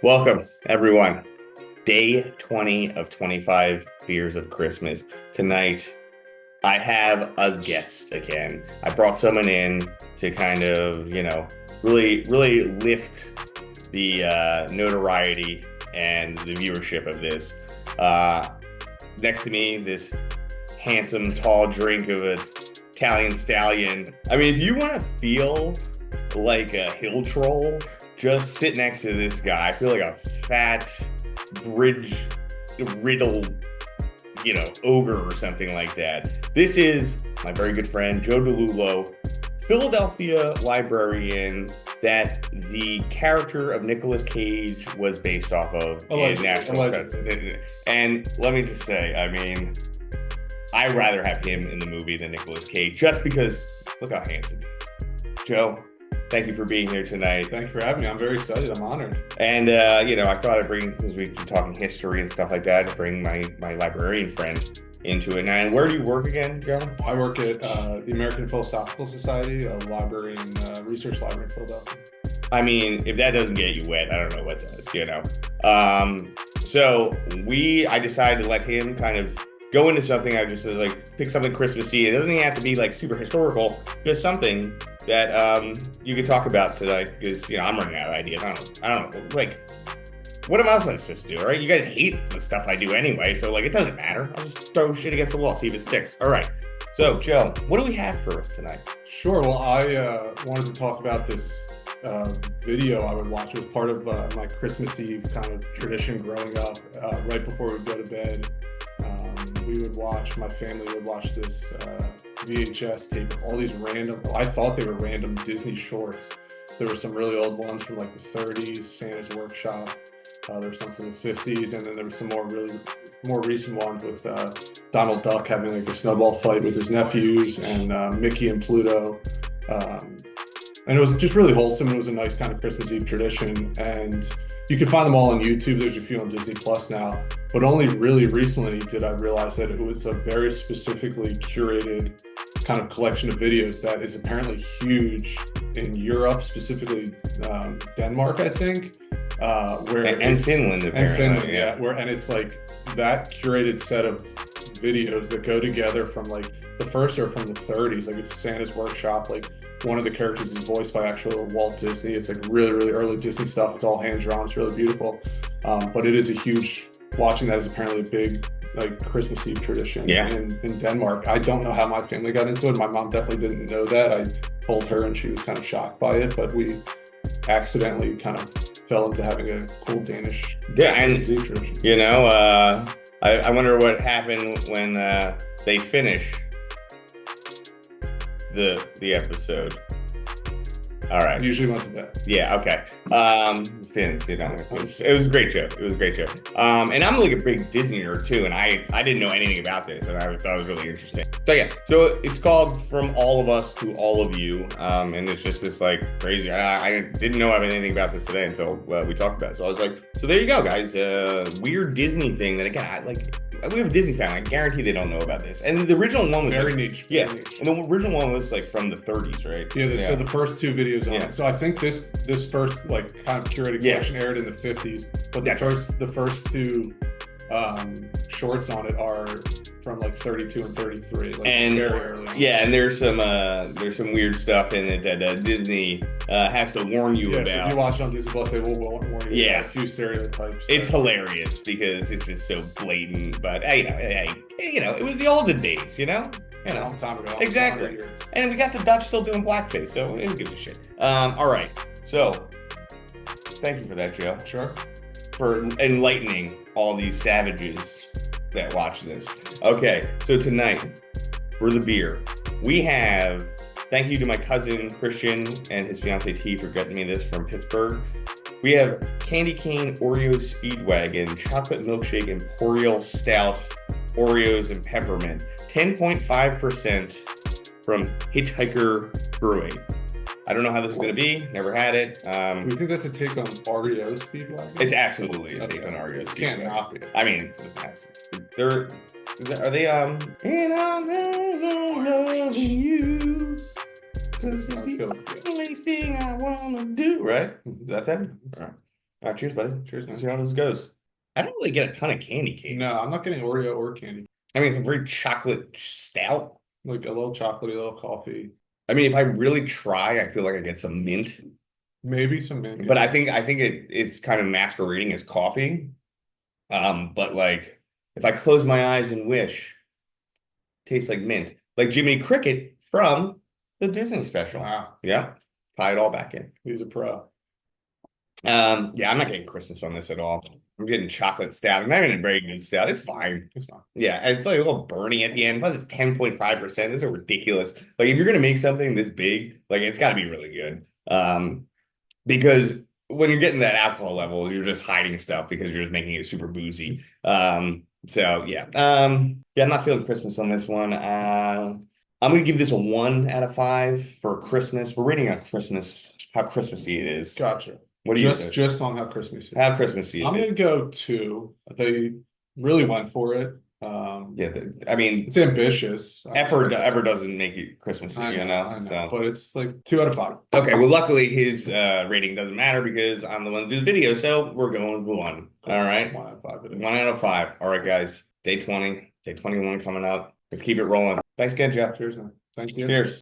Welcome, everyone. Day 20 of 25 Beers of Christmas. Tonight, I have a guest again. I brought someone in to kind of, really lift the notoriety and the viewership of this. Next to me, this handsome, tall drink of an Italian stallion. I mean, if you want to feel like a hill troll, just sit next to this guy. I feel like a fat bridge riddle, ogre or something like that. This is my very good friend, Joe DeLulo, Philadelphia librarian that the character of Nicolas Cage was based off of in National Treasure. And let me just say, I mean, I'd rather have him in the movie than Nicolas Cage, just because look how handsome he is. Joe, thank you for being here tonight. Thank you for having me. I'm very excited. I'm honored. And, I thought I'd bring, because we've been talking history and stuff like that, to bring my librarian friend into it. And where do you work again, Joe? I work at the American Philosophical Society, a library and research library in Philadelphia. I mean, if that doesn't get you wet, I don't know what does, I decided to let him kind of go into something. I just pick something Christmassy. It doesn't even have to be like super historical, just something that you could talk about tonight, because I'm running out of ideas. I don't know. Like, what am I supposed to do? All right, you guys hate the stuff I do anyway, so it doesn't matter. I'll just throw shit against the wall, see if it sticks. All right. So, Joe, what do we have for us tonight? Sure. Well, I wanted to talk about this video I would watch. It was part of my Christmas Eve kind of tradition growing up. Right before we go to bed, my family would watch this VHS tape of all these random, I thought they were random Disney shorts. There were some really old ones from like the 30s, Santa's Workshop. There were some from the 50s, and then there were some more recent ones with Donald Duck having like a snowball fight with his nephews, and Mickey and Pluto. And it was just really wholesome. It was a nice kind of Christmas Eve tradition, and you can find them all on YouTube. There's a few on Disney Plus now, but only really recently did I realize that it was a very specifically curated kind of collection of videos that is apparently huge in Europe, specifically Denmark, I think, and Finland, apparently. And Finland, yeah. And it's like that curated set of videos that go together from like the first are from the 30s, like it's Santa's Workshop, like one of the characters is voiced by actual Walt Disney. It's like really, really early Disney stuff. It's all hand drawn. It's really beautiful. But it is a huge, watching that is apparently a big like Christmas Eve tradition in Denmark. I don't know how my family got into it. My mom definitely didn't know that. I told her and she was kind of shocked by it, but we accidentally kind of fell into having a cool Danish Christmas Eve tradition. I wonder what happened when they finish the episode. All right. Usually went to bed. Yeah, okay. Finns, it was a great show. And I'm like a big Disney nerd too, and I didn't know anything about this, and I thought it was really interesting. So it's called From All of Us to All of You, and it's just this like crazy. I didn't know anything about this today until we talked about it. So I was like, so there you go, guys. Weird Disney thing that again, we have a Disney family. I guarantee they don't know about this. And the original one was very niche. Yeah, and the original one was like from the 30s, right? Yeah. So the first two videos on it. So I think this first like kind of curated collection aired in the 50s, but the first two shorts on it are from like 32 and 33, like and very early on. Yeah, and there's some weird stuff in it that Disney has to warn you about. So if you watch it on Disney Plus, they will warn you about a few stereotypes. It's hilarious because it's just so blatant. But it was the olden days, a long time ago. Exactly. And we got the Dutch still doing blackface, so who gives a shit? All right. So thank you for that, Joe. Sure. For enlightening all these savages that watch this. Okay, so tonight, for the beer, we have, thank you to my cousin Christian and his fiance T for getting me this from Pittsburgh. We have Candy Cane Oreo Speedwagon, Chocolate Milkshake Imperial Stout, Oreos and Peppermint, 10.5% from Hitchhiker Brewing. I don't know how this is going to be. Never had it. Do you think that's a take on Oreo Speedwagon? It's absolutely a take on Oreo Speedwagon. Can't not be. I mean, are they and I'm loving you. This is the only thing I want to do, right? Is that them? Right. All right, cheers, buddy. Cheers, man. See how this goes. I don't really get a ton of candy cane. No, I'm not getting Oreo or candy. I mean, it's a very chocolate stout. Like a little chocolatey, a little coffee. I mean, if I really try, I feel like I get some mint. Maybe some mint. But I think it's kind of masquerading as coffee. But like if I close my eyes and wish, tastes like mint. Like Jiminy Cricket from the Disney special. Wow, Yeah. Tie it all back in. he's a pro. Yeah, I'm not getting Christmas on this at all. I'm getting chocolate stout. I'm not even a very good stout. It's fine. It's fine. Yeah, it's like a little burny at the end. Plus, it's 10.5%. This is ridiculous. Like, if you're gonna make something this big, like it's got to be really good. Because when you're getting that alcohol level, you're just hiding stuff because you're just making it super boozy. So yeah, yeah, I'm not feeling Christmas on this one. I'm gonna give this a 1 out of 5 for Christmas. We're rating on Christmas, how Christmassy it is. Gotcha. What do you Just think? just on how Christmas is. How Christmassy I'm it gonna is? go 2. They really went for it. Yeah, I mean, It's ambitious. effort ever doesn't make it Christmassy, I you know, know. I know, So but it's like 2 out of 5. okay, well, luckily his rating doesn't matter because I'm the one that do the video, so we're going with 1. All right, 1 out of 5. It is. 1 out of 5. All right, guys, day 20, day 21 coming up. Let's keep it rolling. Thanks again, Jeff. Cheers, man. Thank you. Cheers.